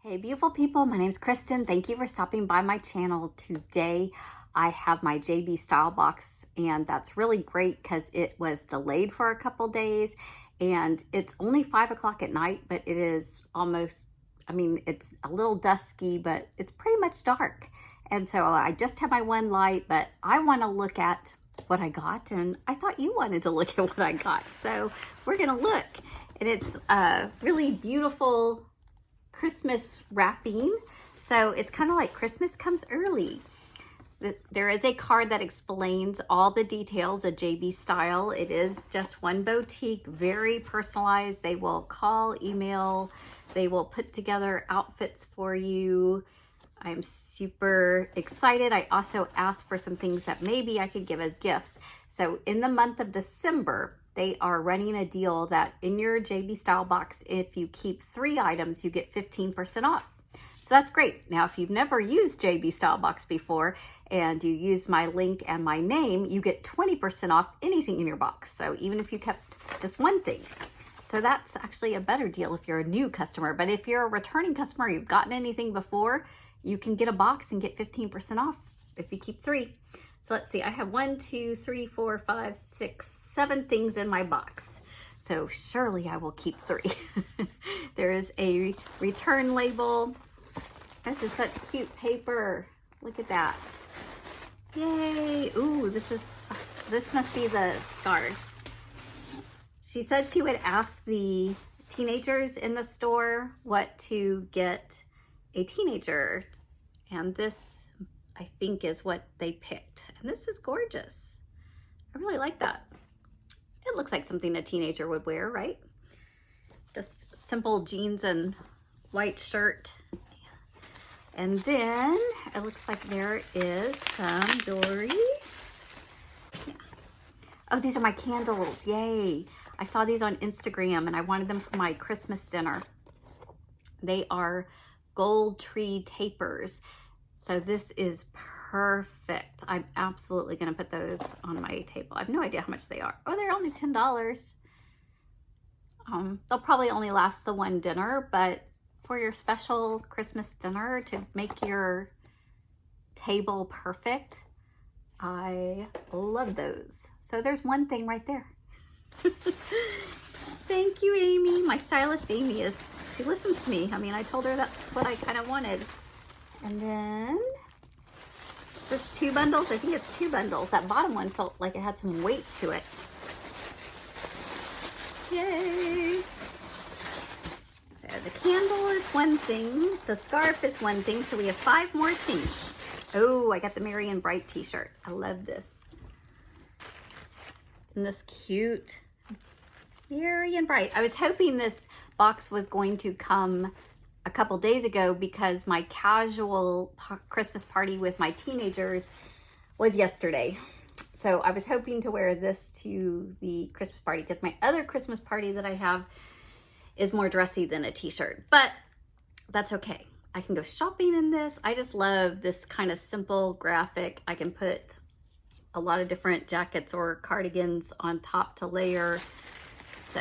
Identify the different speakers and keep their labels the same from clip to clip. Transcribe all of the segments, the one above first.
Speaker 1: Hey beautiful people, my name is Kristin. Thank you for stopping by my channel today. I have my JB Stylebox and that's really great because it was delayed for a couple days and it's only 5 o'clock at night, but it is almost, it's a little dusky, but it's pretty much dark. And so I just have my one light, but I want to look at what I got and I thought you wanted to look at what I got. So we're gonna look, and it's a really beautiful Christmas wrapping. So it's kind of like Christmas comes early. There is a card that explains all the details of JB Style. It is just one boutique, very personalized. They will call, email, they will put together outfits for you. I'm super excited. I also asked for some things that maybe I could give as gifts. So in the month of December, they are running a deal that in your JB Style box, if you keep 3 items, you get 15% off. So that's great. Now, if you've never used JB Style box before and you use my link and my name, you get 20% off anything in your box. So even if you kept just one thing. So that's actually a better deal if you're a new customer. But if you're a returning customer, you've gotten anything before, you can get a box and get 15% off if you keep 3. So let's see, I have 1, 2, 3, 4, 5, 6, 7 things in my box. So surely I will keep 3. There is a return label. This is such cute paper. Look at that. Yay. Ooh, this must be the scarf. She said she would ask the teenagers in the store what to get a teenager. And this, I think, is what they picked. And this is gorgeous. I really like that. It looks like something a teenager would wear, right? Just simple jeans and white shirt. And then it looks like there is some jewelry. Yeah. Oh, these are my candles. Yay. I saw these on Instagram and I wanted them for my Christmas dinner. They are gold tree tapers. So this is perfect. I'm absolutely going to put those on my table. I have no idea how much they are. Oh, they're only $10. They'll probably only last the one dinner, but for your special Christmas dinner to make your table perfect, I love those. So there's one thing right there. Thank you, Amy. My stylist, Amy, she listens to me. I told her that's what I kind of wanted. And then just 2 bundles. I think it's 2 bundles. That bottom one felt like it had some weight to it. Yay. So the candle is one thing. The scarf is one thing. So we have 5 more things. Oh, I got the Merry and Bright t-shirt. I love this. Isn't this cute? Merry and Bright. I was hoping this box was going to come a couple days ago because my casual Christmas party with my teenagers was yesterday. So I was hoping to wear this to the Christmas party because my other Christmas party that I have is more dressy than a t-shirt, but that's okay. I can go shopping in this. I just love this kind of simple graphic. I can put a lot of different jackets or cardigans on top to layer. So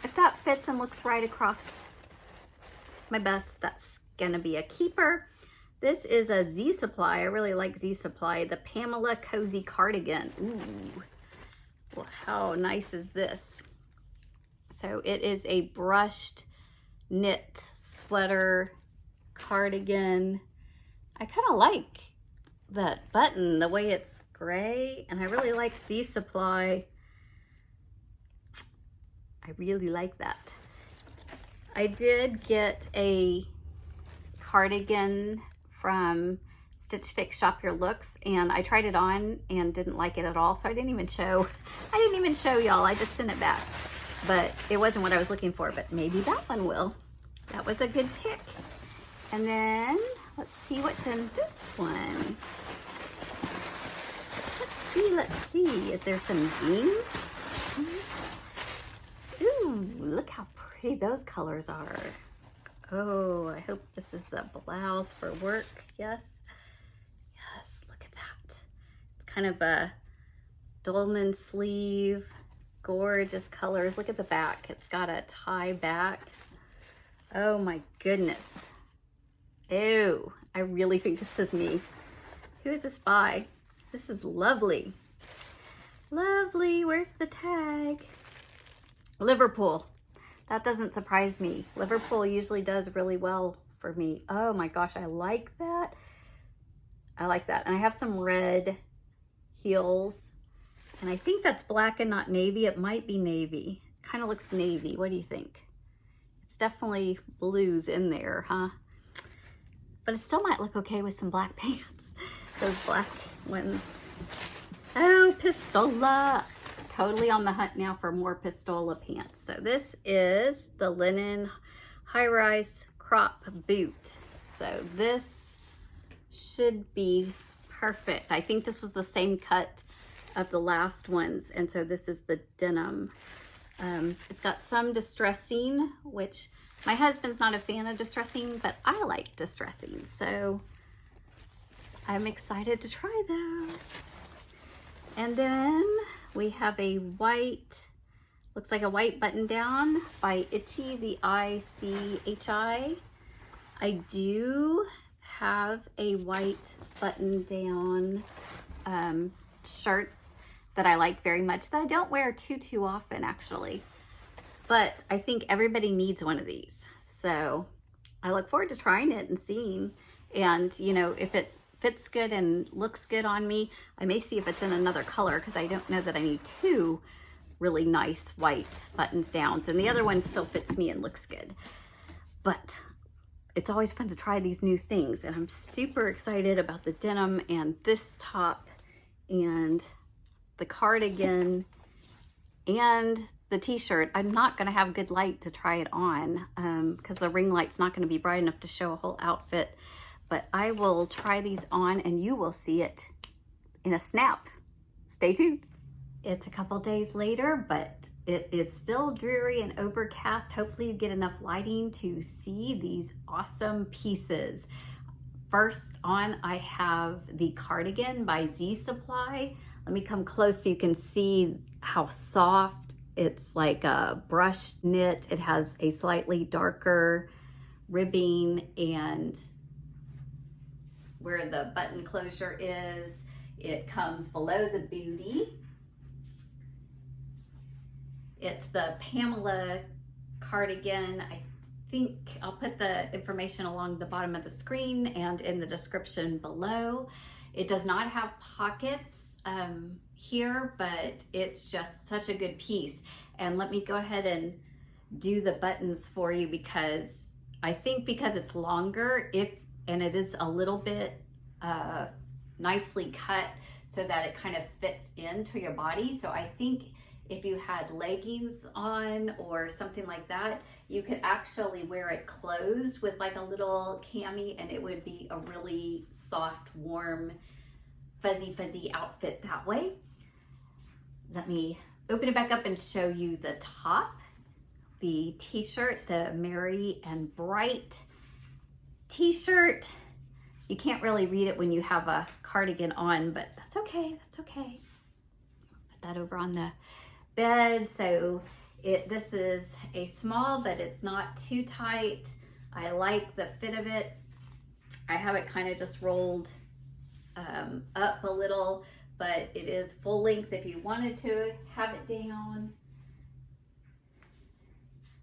Speaker 1: if that fits and looks right across my bust, that's gonna be a keeper. This is a Z Supply. I really like Z Supply, the Pamela Cozy Cardigan. Ooh, well, how nice is this? So it is a brushed knit sweater cardigan. I kind of like that button, the way it's gray, and I really like Z Supply. I really like that. I did get a cardigan from Stitch Fix Shop Your Looks, and I tried it on and didn't like it at all, so I didn't even show y'all. I just sent it back, but it wasn't what I was looking for, but maybe that one will. That was a good pick. And then let's see what's in this one. Let's see. Is there some jeans? Ooh, look how pretty those colors are. Oh, I hope this is a blouse for work. Yes. Yes, look at that. It's kind of a dolman sleeve. Gorgeous colors. Look at the back. It's got a tie back. Oh my goodness. Ew, I really think this is me. Who is this by? This is lovely. Lovely, where's the tag? Liverpool. That doesn't surprise me. Liverpool usually does really well for me. Oh my gosh, I like that. I like that. And I have some red heels. And I think that's black and not navy. It might be navy. Kind of looks navy. What do you think? It's definitely blues in there, huh? But it still might look okay with some black pants. Those black ones. Oh, Pistola. Totally on the hunt now for more Pistola pants. So this is the linen high-rise crop boot. So this should be perfect. I think this was the same cut of the last ones. And so this is the denim. It's got some distressing, which my husband's not a fan of distressing, but I like distressing. So I'm excited to try those. And then we have a white, looks like a white button down by Itchy, the ICHI. I do have a white button down shirt that I like very much, that I don't wear too often actually. But I think everybody needs one of these. So I look forward to trying it and seeing. And you know, if it fits good and looks good on me, I may see if it's in another color, because I don't know that I need two really nice white buttons downs. And the other one still fits me and looks good. But it's always fun to try these new things. And I'm super excited about the denim and this top and the cardigan and the t-shirt. I'm not going to have good light to try it on because the ring light's not going to be bright enough to show a whole outfit. But I will try these on and you will see it in a snap. Stay tuned. It's a couple days later, but it is still dreary and overcast. Hopefully you get enough lighting to see these awesome pieces. First on, I have the cardigan by Z Supply. Let me come close so you can see how soft. It's like a brushed knit. It has a slightly darker ribbing, and where the button closure is, it comes below the booty. It's the Pamela cardigan. I think I'll put the information along the bottom of the screen and in the description below. It does not have pockets here, but it's just such a good piece. And let me go ahead and do the buttons for you, because I think because it's longer, and it is a little bit nicely cut so that it kind of fits into your body. So I think if you had leggings on or something like that, you could actually wear it closed with like a little cami, and it would be a really soft, warm, fuzzy outfit that way. Let me open it back up and show you the top. The t-shirt, the Merry and Bright t-shirt. You can't really read it when you have a cardigan on, but that's okay, that's okay. Put that over on the bed. So this is a small, but it's not too tight. I like the fit of it. I have it kind of just rolled up a little, but it is full length if you wanted to have it down.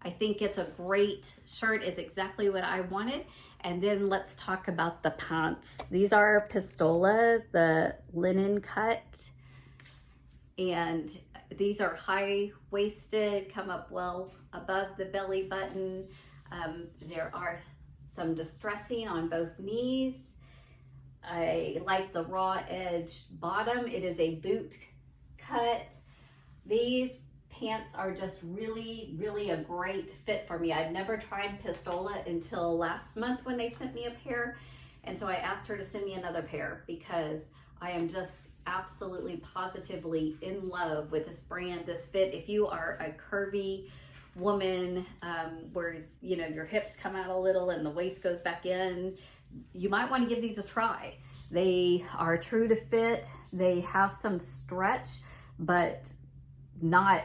Speaker 1: I think it's a great shirt. It's exactly what I wanted. And then let's talk about the pants. These are Pistola, the linen cut. And these are high-waisted, come up well above the belly button. There are some distressing on both knees. I like the raw edge bottom. It is a boot cut. These pants are just really a great fit for me. I'd never tried Pistola until last month when they sent me a pair. And so I asked her to send me another pair, because I am just absolutely positively in love with this brand, this fit. If you are a curvy woman where you know your hips come out a little and the waist goes back in, you might want to give these a try. They are true to fit. They have some stretch, but not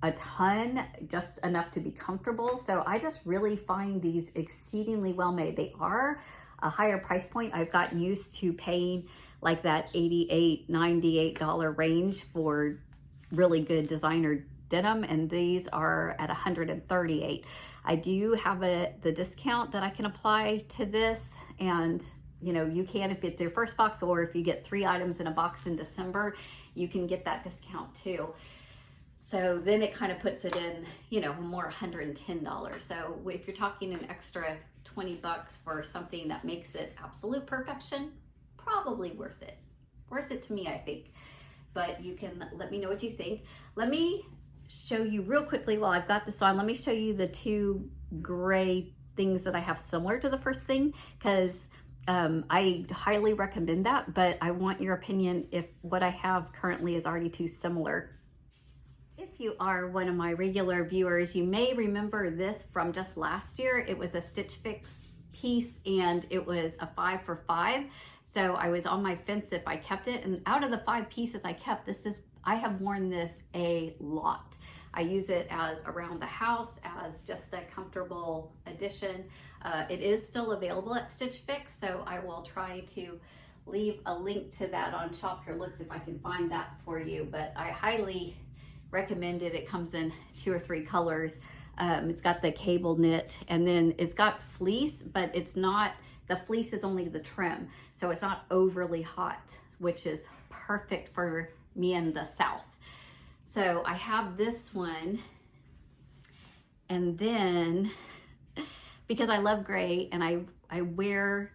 Speaker 1: a ton, just enough to be comfortable. So I just really find these exceedingly well made. They are a higher price point. I've gotten used to paying like that $88, $98 range for really good designer denim, and these are at $138. I do have the discount that I can apply to this, and you know, you can if it's your first box, or if you get 3 items in a box in December, you can get that discount too. So then it kind of puts it in, you know, more $110. So if you're talking an extra 20 bucks for something that makes it absolute perfection, probably worth it. Worth it to me, I think. But you can let me know what you think. Let me show you real quickly while I've got this on. Let me show you the 2 gray things that I have similar to the first thing, because I highly recommend that, but I want your opinion if what I have currently is already too similar. If you are one of my regular viewers, you may remember this from just last year. It was a Stitch Fix piece, and it was a 5 for $5. So I was on my fence if I kept it. And out of the 5 pieces I kept, I have worn this a lot. I use it as around the house, as just a comfortable addition. It is still available at Stitch Fix, so I will try to leave a link to that on Shop Your Looks if I can find that for you. But I highly recommend it. It comes in 2 or 3 colors. It's got the cable knit, and then it's got fleece, but it's not, the fleece is only the trim, so it's not overly hot, which is perfect for me in the South. So I have this one, and then because I love gray and I wear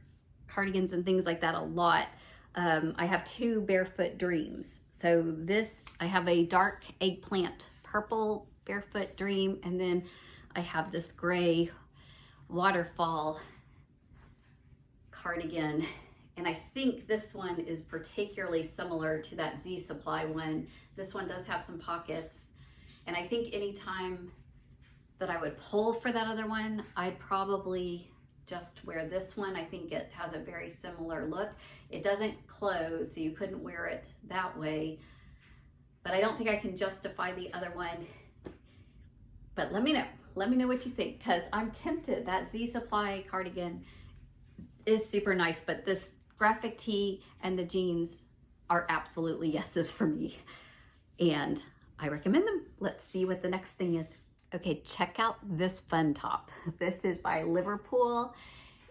Speaker 1: cardigans and things like that a lot, I have 2 Barefoot Dreams. So this, I have a dark eggplant purple Barefoot Dream, and then I have this gray waterfall cardigan. And I think this one is particularly similar to that Z Supply one. This one does have some pockets. And I think anytime that I would pull for that other one, I'd probably just wear this one. I think it has a very similar look. It doesn't close, so you couldn't wear it that way. But I don't think I can justify the other one. But let me know. Let me know what you think, because I'm tempted. That Z Supply cardigan is super nice, but this graphic tee and the jeans are absolutely yeses for me, and I recommend them. Let's see what the next thing is. Okay, check out this fun top. This is by Liverpool.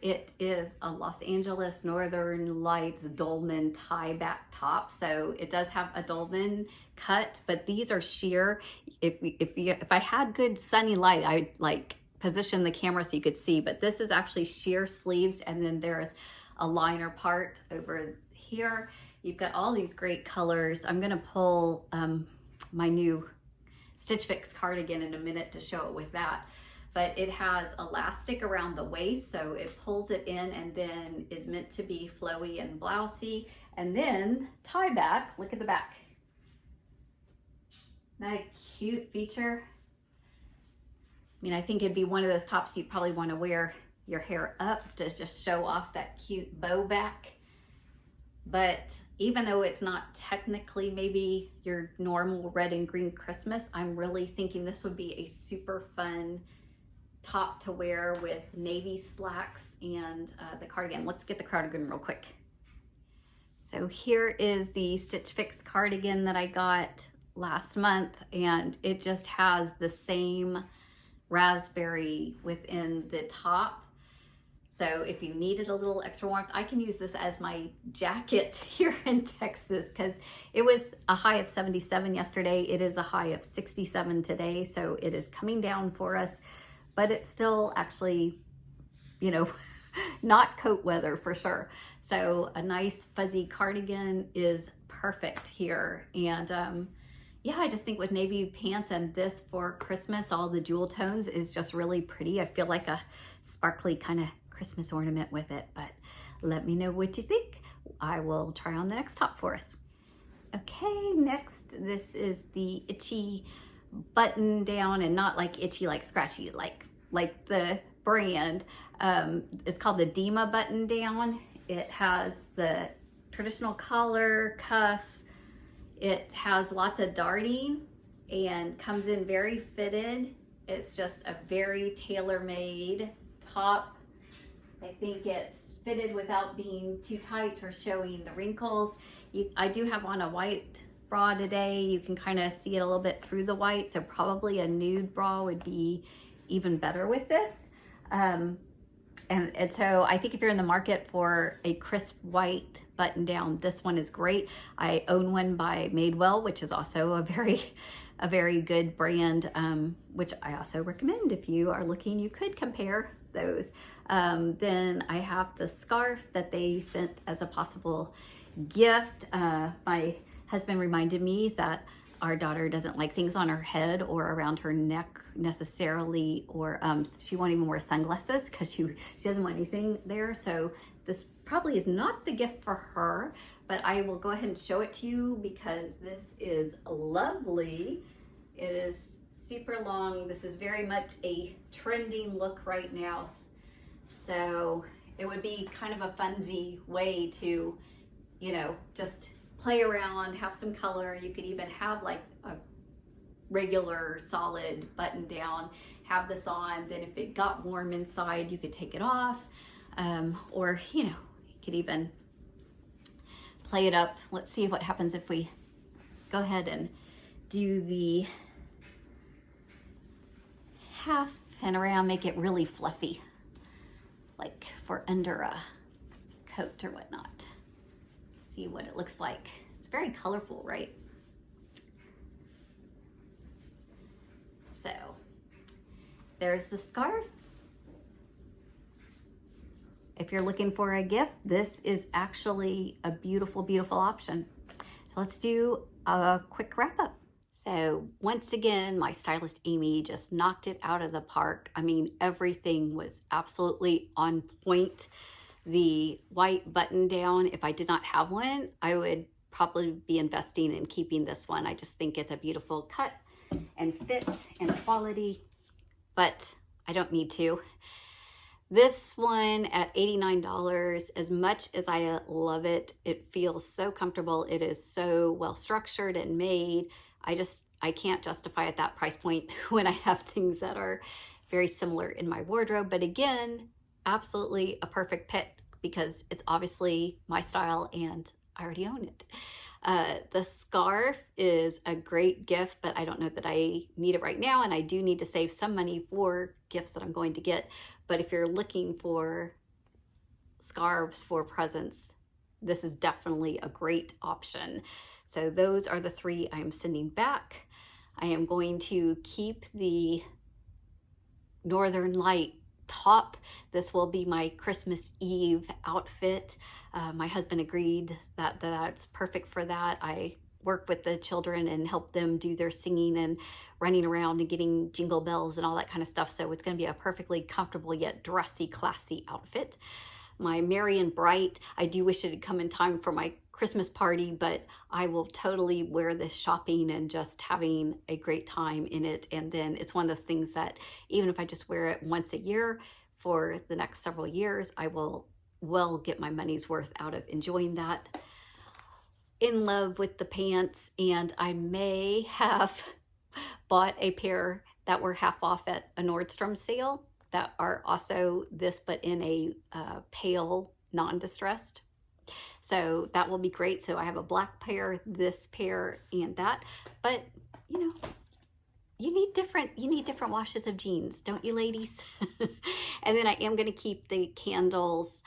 Speaker 1: It is a Los Angeles Northern Lights dolman tie back top. So it does have a dolman cut, but these are sheer. If I had good sunny light, I'd like position the camera so you could see, but this is actually sheer sleeves, and then there's a liner part over here. You've got all these great colors. I'm gonna pull my new Stitch Fix cardigan in a minute to show it with that, but it has elastic around the waist, so it pulls it in and then is meant to be flowy and blousy, and then tie back. Look at the back. Isn't that a cute feature? I mean, I think it'd be one of those tops you'd probably want to wear your hair up to just show off that cute bow back. But even though it's not technically maybe your normal red and green Christmas, I'm really thinking this would be a super fun top to wear with navy slacks and the cardigan. Let's get the cardigan real quick. So here is the Stitch Fix cardigan that I got last month, and it just has the same raspberry within the top. So if you needed a little extra warmth, I can use this as my jacket here in Texas, because it was a high of 77 yesterday. It is a high of 67 today. So it is coming down for us, but it's still actually, you know, not coat weather for sure. So a nice fuzzy cardigan is perfect here. And yeah, I just think with navy pants and this for Christmas, all the jewel tones is just really pretty. I feel like a sparkly kind of Christmas ornament with it, but let me know what you think. I will try on the next top for us. Okay, next, this is the itchy button down, and not like itchy, like scratchy, like the brand. It's called the Dima button down. It has the traditional collar, cuff. It has lots of darting, and comes in very fitted. It's just a very tailor-made top. I think it's fitted without being too tight or showing the wrinkles. I do have on a white bra today. You can kind of see it a little bit through the white, so probably a nude bra would be even better with this. And so I think if you're in the market for a crisp white button down, this one is great. I own one by Madewell, which is also a very good brand, which I also recommend if you are looking. You could compare those. Then I have the scarf that they sent as a possible gift. My husband reminded me that our daughter doesn't like things on her head or around her neck necessarily, or she won't even wear sunglasses because she doesn't want anything there. So this probably is not the gift for her, but I will go ahead and show it to you because this is lovely. It is super long. This is very much a trending look right now. So it would be kind of a funsy way to, you know, just play around, have some color. You could even have like a regular solid button down, have this on, then if it got warm inside, you could take it off. Or, you know, you could even play it up. Let's see what happens if we go ahead and do the half and around, make it really fluffy, like for under a coat or whatnot. See what it looks like. It's very colorful, right? So there's the scarf. If you're looking for a gift, this is actually a beautiful, beautiful option. So let's do a quick wrap up. So once again, my stylist Amy just knocked it out of the park. I mean, everything was absolutely on point. The white button down, if I did not have one, I would probably be investing in keeping this one. I just think it's a beautiful cut and fit and quality, but I don't need to. This one at $89, as much as I love it, it feels so comfortable. It is so well structured and made. I can't justify at that price point when I have things that are very similar in my wardrobe. But again, absolutely a perfect pick because it's obviously my style and I already own it. The scarf is a great gift, but I don't know that I need it right now, and I do need to save some money for gifts that I'm going to get. But if you're looking for scarves for presents, this is definitely a great option. So those are the three I'm sending back. I am going to keep the Northern Light top. This will be my Christmas Eve outfit. My husband agreed that that's perfect for that. I work with the children and help them do their singing and running around and getting jingle bells and all that kind of stuff. So it's going to be a perfectly comfortable yet dressy, classy outfit. My Merry and Bright, I do wish it had come in time for my Christmas party, but I will totally wear this shopping and just having a great time in it. And then it's one of those things that even if I just wear it once a year for the next several years, I will well get my money's worth out of enjoying that. In love with the pants, and I may have bought a pair that were half off at a Nordstrom sale that are also this, but in a pale, non-distressed. So that will be great. So I have a black pair, this pair, and that. But you know, you need different washes of jeans, don't you, ladies? And then I am going to keep the candles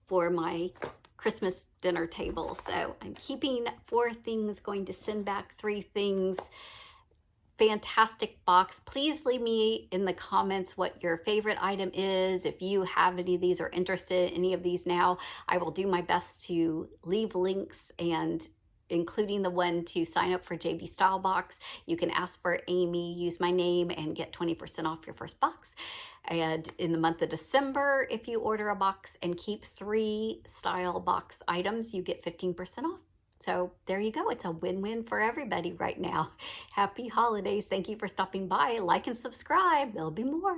Speaker 1: for my Christmas dinner table. So I'm keeping 4 things, going to send back 3 things. Fantastic box. Please leave me in the comments what your favorite item is. If you have any of these or interested in any of these now, I will do my best to leave links, and including the one to sign up for JB Stylebox. You can ask for Amy, use my name, and get 20% off your first box. And in the month of December, if you order a box and keep 3 Stylebox items, you get 15% off. So there you go. It's a win-win for everybody right now. Happy holidays. Thank you for stopping by. Like and subscribe. There'll be more.